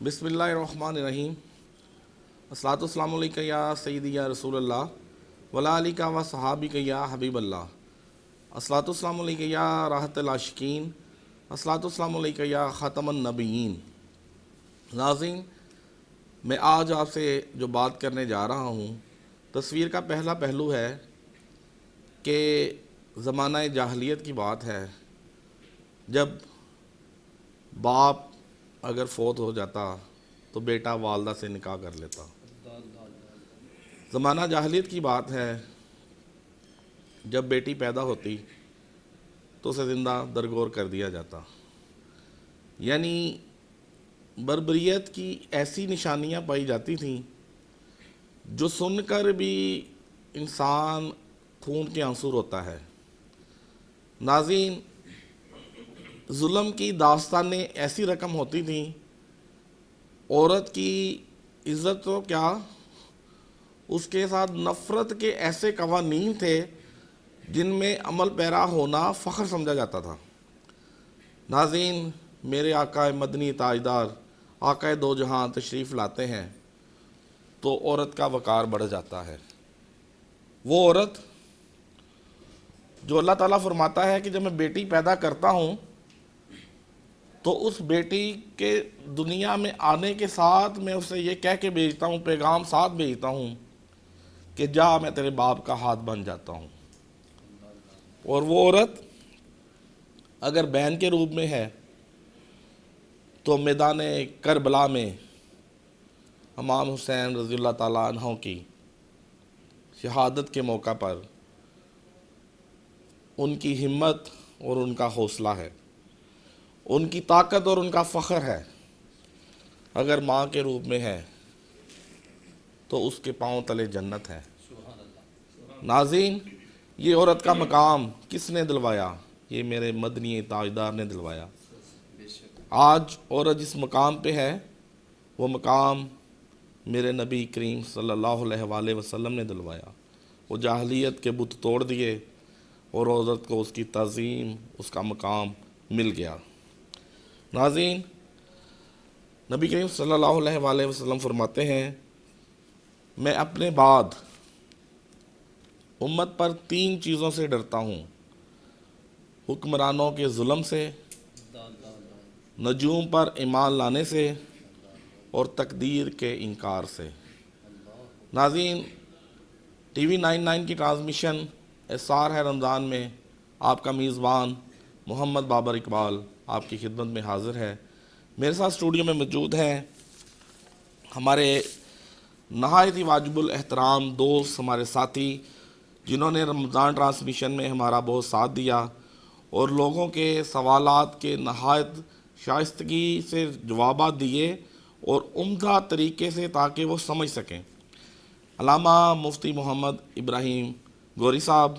بسم اللہ الرحمن الرحیم۔ الصلاۃ والسلام علیکہ یا سیدی یا رسول اللہ وعلی آلکہ و صحابکہ یا حبیب اللہ۔ الصلاۃ والسلام علیکہ یا راحت العاشقین، الصلاۃ والسلام علیکہ یا خاتم النبیین۔ ناظرین، میں آج آپ سے جو بات کرنے جا رہا ہوں، تصویر کا پہلا پہلو ہے کہ زمانہ جاہلیت کی بات ہے، جب باپ اگر فوت ہو جاتا تو بیٹا والدہ سے نکاح کر لیتا۔ زمانہ جاہلیت کی بات ہے، جب بیٹی پیدا ہوتی تو اسے زندہ درگور کر دیا جاتا۔ یعنی بربریت کی ایسی نشانیاں پائی جاتی تھیں جو سن کر بھی انسان خون کے آنسو روتا ہے۔ ناظرین، ظلم کی داستانیں ایسی رقم ہوتی تھیں، عورت کی عزت تو کیا، اس کے ساتھ نفرت کے ایسے قوانین تھے جن میں عمل پیرا ہونا فخر سمجھا جاتا تھا۔ ناظرین، میرے آقا مدنی تاجدار آقا دو جہاں تشریف لاتے ہیں تو عورت کا وقار بڑھ جاتا ہے۔ وہ عورت جو اللہ تعالیٰ فرماتا ہے کہ جب میں بیٹی پیدا کرتا ہوں تو اس بیٹی کے دنیا میں آنے کے ساتھ میں اسے یہ کہہ کے بھیجتا ہوں، پیغام ساتھ بھیجتا ہوں کہ جا، میں تیرے باپ کا ہاتھ بن جاتا ہوں۔ اور وہ عورت اگر بہن کے روپ میں ہے تو میدان کربلا میں امام حسین رضی اللہ تعالیٰ عنہ کی شہادت کے موقع پر ان کی ہمت اور ان کا حوصلہ ہے، ان کی طاقت اور ان کا فخر ہے۔ اگر ماں کے روپ میں ہے تو اس کے پاؤں تلے جنت ہے۔ ناظرین، یہ عورت کا مقام کس نے دلوایا؟ یہ میرے مدنی تاجدار نے دلوایا۔ آج عورت جس مقام پہ ہے وہ مقام میرے نبی کریم صلی اللہ علیہ وآلہ وسلم نے دلوایا۔ وہ جاہلیت کے بت توڑ دیے اور عورت کو اس کی تعظیم، اس کا مقام مل گیا۔ ناظرین، نبی کریم صلی اللہ علیہ وآلہ وسلم فرماتے ہیں، میں اپنے بعد امت پر 3 چیزوں سے ڈرتا ہوں: حکمرانوں کے ظلم سے، نجوم پر ایمان لانے سے، اور تقدیر کے انکار سے۔ ناظرین، ٹی وی 99 کی ٹرانسمیشن اسرار ہے رمضان میں آپ کا میزبان محمد بابر اقبال آپ کی خدمت میں حاضر ہے۔ میرے ساتھ اسٹوڈیو میں موجود ہیں ہمارے نہایت ہی واجب الاحترام دوست، ہمارے ساتھی، جنہوں نے رمضان ٹرانسمیشن میں ہمارا بہت ساتھ دیا اور لوگوں کے سوالات کے نہایت شائستگی سے جوابات دیے اور عمدہ طریقے سے تاکہ وہ سمجھ سکیں۔ علامہ مفتی محمد ابراہیم گوری صاحب،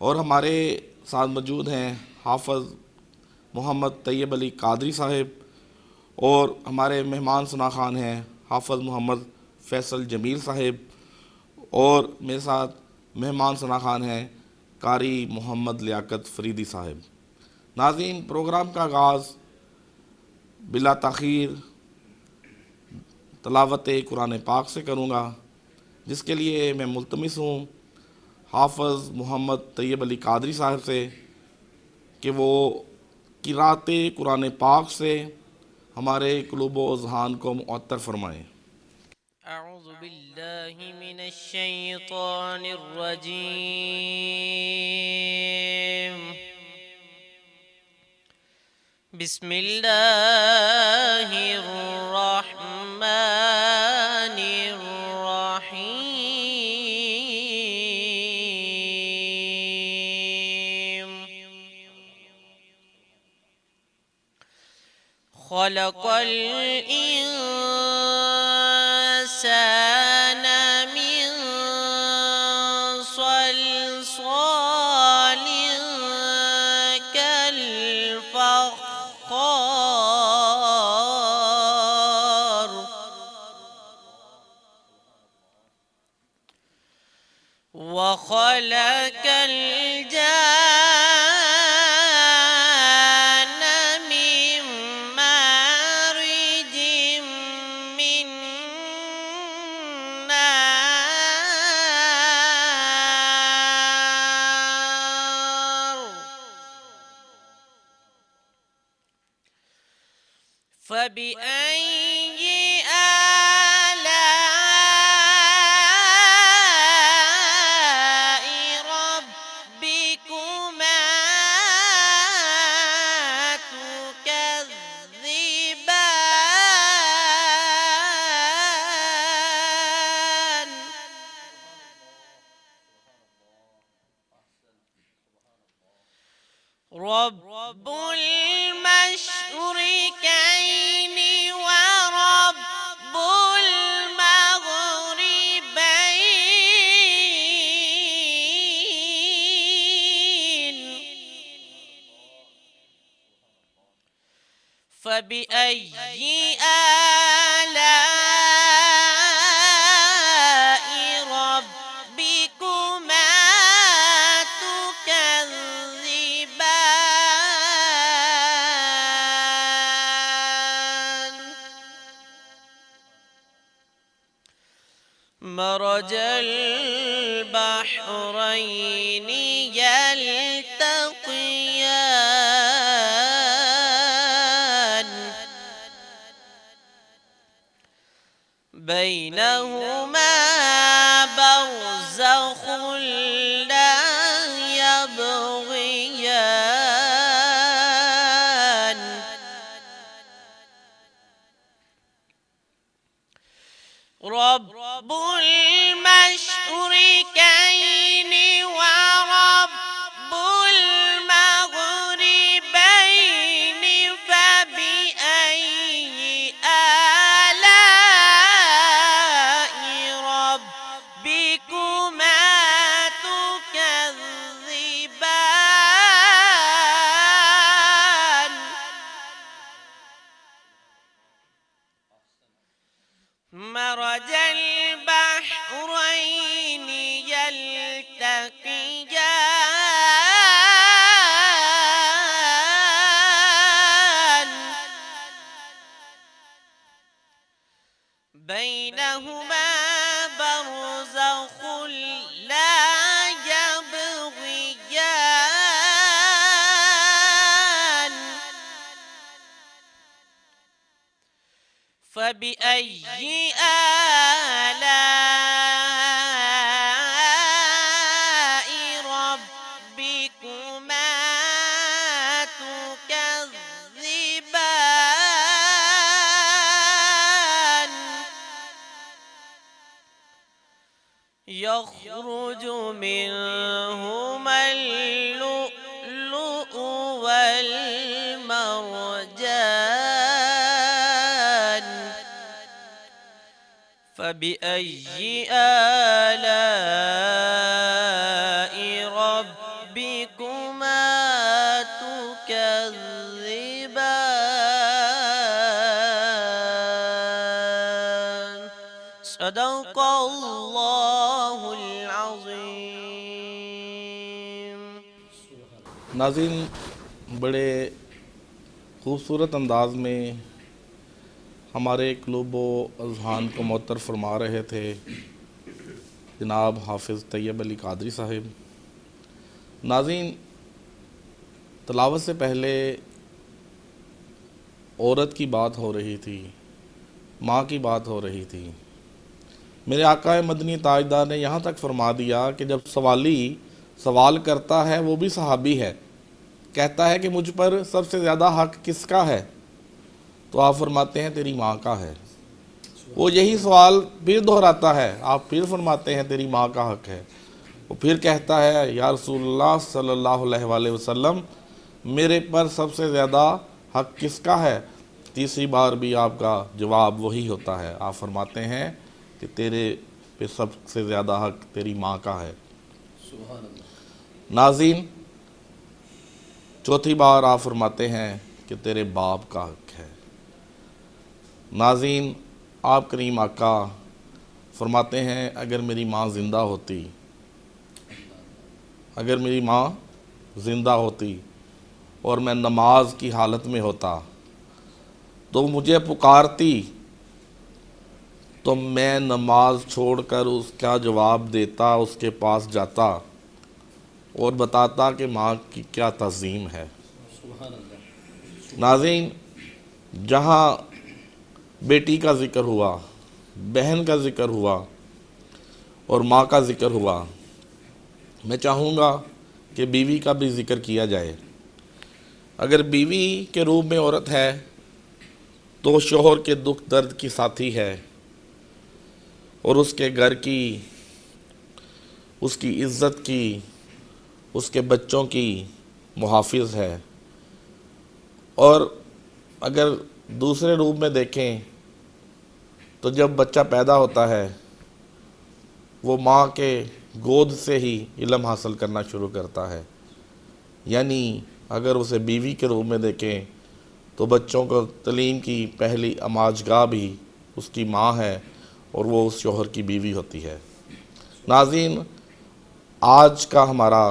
اور ہمارے ساتھ موجود ہیں حافظ محمد طیب علی قادری صاحب، اور ہمارے مہمان شناخوان ہیں حافظ محمد فیصل جمیل صاحب، اور میرے ساتھ مہمان شناخوان ہیں قاری محمد لیاقت فریدی صاحب۔ ناظرین، پروگرام کا آغاز بلا تاخیر تلاوت قرآن پاک سے کروں گا، جس کے لیے میں ملتمس ہوں حافظ محمد طیب علی قادری صاحب سے کہ وہ قرأت قرآن پاک سے ہمارے قلوب و اذہان کو معطر فرمائیں۔ اعوذ باللہ من الشیطان الرجیم، بسم اللہ الرحمن الرحیم۔ خلق الانسان من صلصال كالفخار، وخلق الجان من مارج فبأي آلاء ربكما تكذبان رب المشركين ورب المغربين فبأي آلاء ربكما تكذبان مرج البحرين يلتقيان بينهما برزخ لا يبغيان رب المشركين ورب المغربين فبأي آلاء ربكما تكذبان مرج البحرين يلتقيان بينهما برزخ لا يبغيان فبأي آلاء ربكما تكذبان يخرج منهما اللؤلؤ والمرجان فبأي آلاء ربكما تكذبان صدق اللہ العظیم. ناظرین، بڑے خوبصورت انداز میں ہمارے قلوب و اذہان کو معطر فرما رہے تھے جناب حافظ طیب علی قادری صاحب. ناظرین، تلاوت سے پہلے عورت کی بات ہو رہی تھی، ماں کی بات ہو رہی تھی. میرے آقا مدنی تاجدار نے یہاں تک فرما دیا کہ جب سوالی سوال کرتا ہے وہ بھی صحابی ہے، کہتا ہے کہ مجھ پر سب سے زیادہ حق کس کا ہے؟ تو آپ فرماتے ہیں تیری ماں کا ہے. وہ یہی سوال پھر دہراتا ہے، آپ پھر فرماتے ہیں تیری ماں کا حق ہے. وہ پھر کہتا ہے یا رسول اللہ صلی اللہ علیہ وآلہ وسلم میرے پر سب سے زیادہ حق کس کا ہے؟ تیسری بار بھی آپ کا جواب وہی ہوتا ہے، آپ فرماتے ہیں کہ تیرے پہ سب سے زیادہ حق تیری ماں کا ہے. ناظرین، چوتھی بار آپ فرماتے ہیں کہ تیرے باپ کا حق ہے. ناظرین، آپ کریم آقا فرماتے ہیں اگر میری ماں زندہ ہوتی، اگر میری ماں زندہ ہوتی اور میں نماز کی حالت میں ہوتا تو مجھے پکارتی تو میں نماز چھوڑ کر اس کا جواب دیتا، اس کے پاس جاتا اور بتاتا کہ ماں کی کیا تعظیم ہے. ناظرین، جہاں بیٹی کا ذکر ہوا، بہن کا ذکر ہوا اور ماں کا ذکر ہوا، میں چاہوں گا کہ بیوی کا بھی ذکر کیا جائے۔ اگر بیوی کے روپ میں عورت ہے تو شوہر کے دکھ درد کی ساتھی ہے، اور اس کے گھر کی، اس کی عزت کی، اس کے بچوں کی محافظ ہے۔ اور اگر دوسرے روپ میں دیکھیں تو جب بچہ پیدا ہوتا ہے وہ ماں کے گود سے ہی علم حاصل کرنا شروع کرتا ہے، یعنی اگر اسے بیوی کے روپ میں دیکھیں تو بچوں کو تعلیم کی پہلی آماجگاہ بھی اس کی ماں ہے اور وہ اس شوہر کی بیوی ہوتی ہے۔ ناظرین، آج کا ہمارا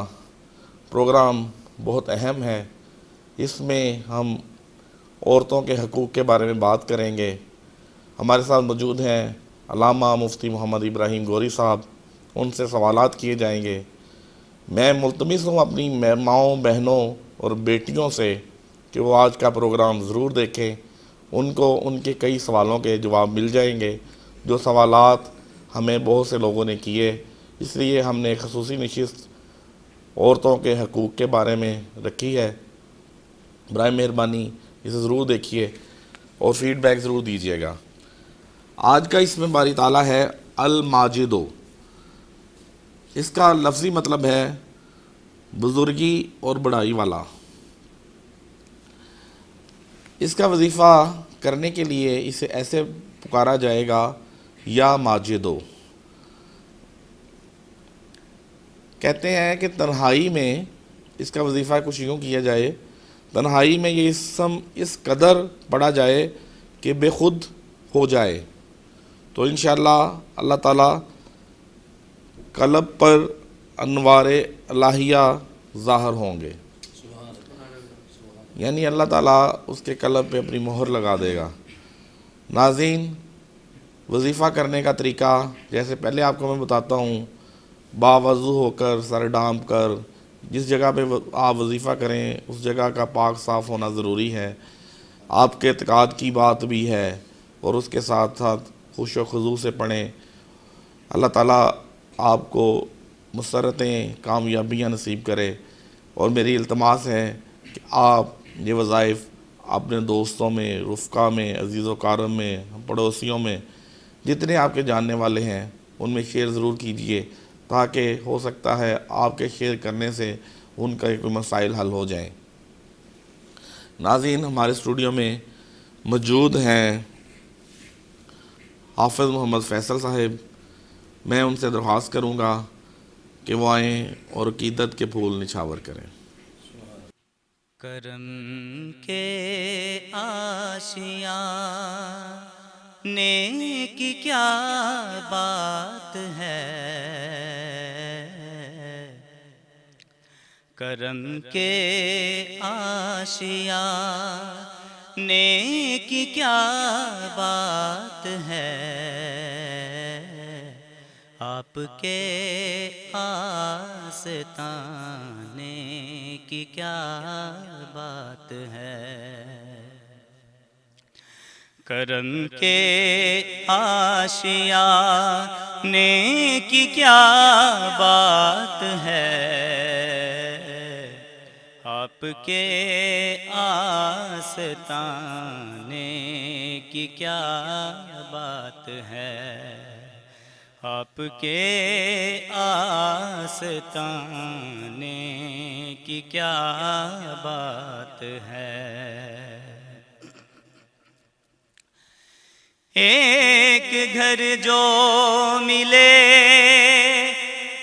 پروگرام بہت اہم ہے، اس میں ہم عورتوں کے حقوق کے بارے میں بات کریں گے۔ ہمارے ساتھ موجود ہیں علامہ مفتی محمد ابراہیم گوری صاحب، ان سے سوالات کیے جائیں گے۔ میں ملتمس ہوں اپنی ماؤں، بہنوں اور بیٹیوں سے کہ وہ آج کا پروگرام ضرور دیکھیں، ان کو ان کے کئی سوالوں کے جواب مل جائیں گے، جو سوالات ہمیں بہت سے لوگوں نے کیے۔ اس لیے ہم نے ایک خصوصی نشست عورتوں کے حقوق کے بارے میں رکھی ہے۔ برائے مہربانی اسے ضرور دیکھیے اور فیڈ بیک ضرور دیجیے گا۔ آج کا اس میں باری تعالیٰ ہے الماجدو۔ اس کا لفظی مطلب ہے بزرگی اور بڑائی والا۔ اس کا وظیفہ کرنے کے لیے اسے ایسے پکارا جائے گا، یا ماجدو۔ کہتے ہیں کہ تنہائی میں اس کا وظیفہ کچھ یوں کیا جائے، تنہائی میں یہ اسم اس قدر پڑھا جائے کہ بے خود ہو جائے، تو انشاءاللہ اللہ تعالیٰ قلب پر انوار الہیہ ظاہر ہوں گے، یعنی اللہ تعالیٰ اس کے قلب پہ اپنی مہر لگا دے گا۔ ناظرین، وظیفہ کرنے کا طریقہ جیسے پہلے آپ کو میں بتاتا ہوں، باوضو ہو کر، سر ڈھانپ کر، جس جگہ پہ آپ وظیفہ کریں اس جگہ کا پاک صاف ہونا ضروری ہے۔ آپ کے اعتقاد کی بات بھی ہے، اور اس کے ساتھ ساتھ خوش و خضوع سے پڑھیں۔ اللہ تعالیٰ آپ کو مسرتیں، کامیابیاں نصیب کرے، اور میری التماس ہے کہ آپ یہ وظائف اپنے دوستوں میں، رفقا میں، عزیز و کارم میں، پڑوسیوں میں، جتنے آپ کے جاننے والے ہیں ان میں شیئر ضرور کیجئے، تاکہ ہو سکتا ہے آپ کے شیئر کرنے سے ان کا کوئی مسائل حل ہو جائیں۔ ناظرین، ہمارے اسٹوڈیو میں موجود ہیں حافظ محمد فیصل صاحب۔ میں ان سے درخواست کروں گا کہ وہ آئیں اور عقیدت کے پھول نچھاور کریں۔ کرم کے آشیاں نے کی کیا بات ہے، کرم کے آشیاں نے کی کیا بات ہے، آپ کے آستانے کی کیا بات ہے، کرم کے آشیاں نے کی کیا بات ہے، آپ کے آستانے کی کیا بات ہے، آپ کے آستانے کی کیا بات ہے۔ ایک گھر جو ملے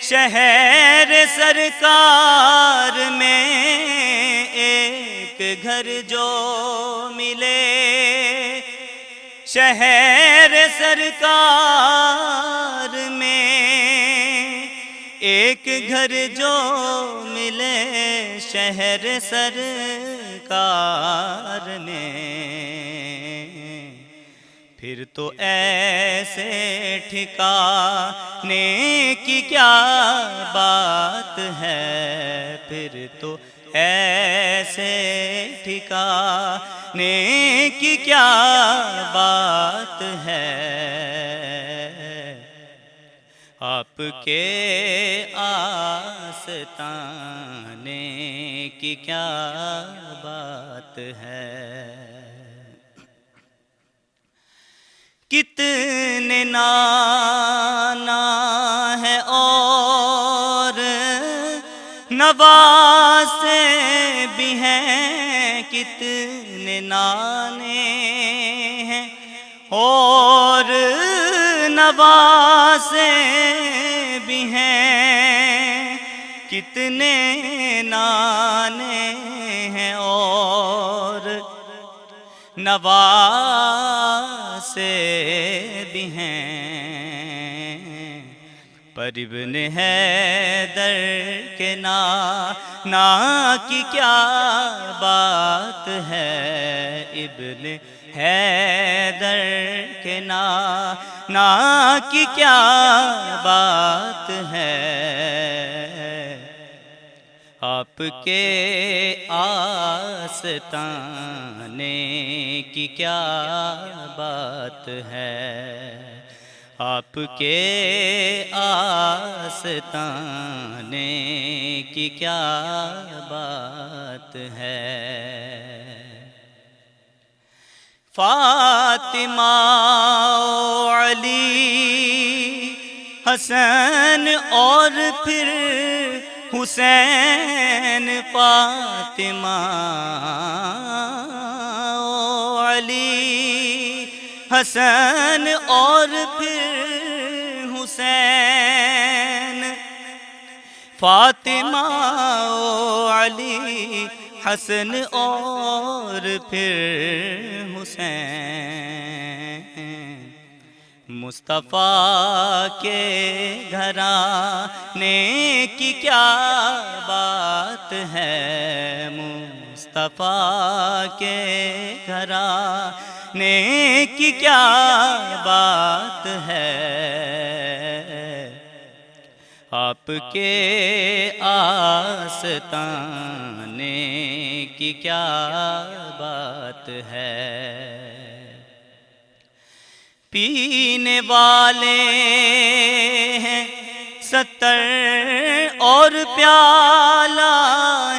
شہر سرکار میں، ایک گھر جو ملے شہر سرکار میں، ایک گھر جو ملے شہر سرکار میں، پھر تو ایسے ٹھکانے کی کیا بات ہے، پھر تو ایسے ٹھکانے کی کیا بات ہے، آپ کے آستانے کی کیا بات ہے۔ کتنے نانا ہے اور نواسے بھی ہیں، کتنے نانے ہیں اور نواسے بھی ہیں، کتنے نانے ہیں اور نواسے بھی ہیں، پر ابن حیدر کے نانا کی کیا بات ہے، ابن حیدر کے نانا کی کیا بات ہے، آپ کے آستانے کی کیا بات ہے، آپ کے آستانے کی کیا بات ہے۔ فاطمہ علی حسن اور پھر حسین، فاطمہ علی حسن اور پھر حسین، فاطمہ علی حسن اور پھر حسین، مصطفیٰ کے گھرانے کی کیا بات ہے، مصطفیٰ کے گھرانے کی کیا بات ہے، آپ کے آستانے کی کیا بات ہے۔ پینے والے ہیں 70 اور پیالہ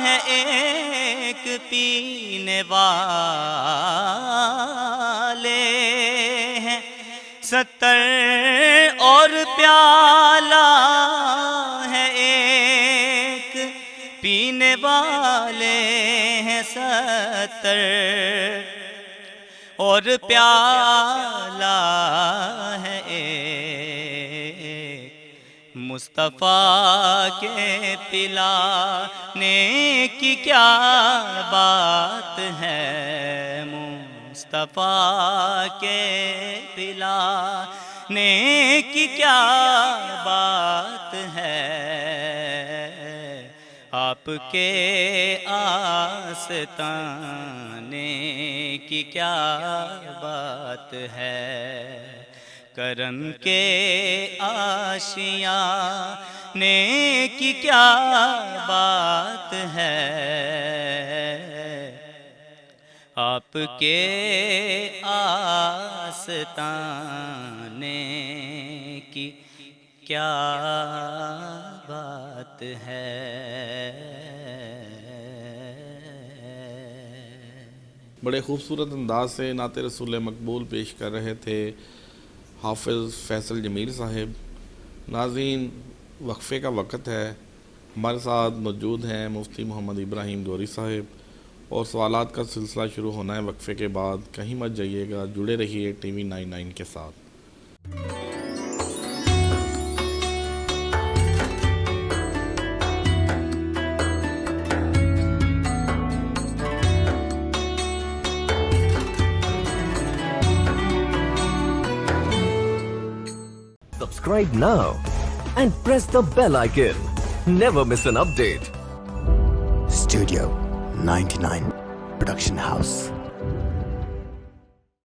ہے ایک، پینے والے ہیں 70 اور پیالہ ہے ایک، پینے والے ہیں 70 اور پیالہ ہے ایک، مصطفیٰ کے پلانے کی کیا بات ہے، مصطفیٰ کے پلانے کی کیا بات ہے، آپ کے آستانے کی کیا بات ہے، کرم کے آشیانے کی کیا بات ہے، آپ کے آستانے کی کیا بات ہے۔ بڑے خوبصورت انداز سے نعت رسول مقبول پیش کر رہے تھے حافظ فیصل جمیل صاحب۔ ناظرین، وقفے کا وقت ہے، ہمارے ساتھ موجود ہیں مفتی محمد ابراہیم گوری صاحب، اور سوالات کا سلسلہ شروع ہونا ہے وقفے کے بعد۔ کہیں مت جائیے گا، جڑے رہیے ٹی وی 99 کے ساتھ۔ Subscribe now and press the bell icon. Never miss an update. Studio 99 Production House.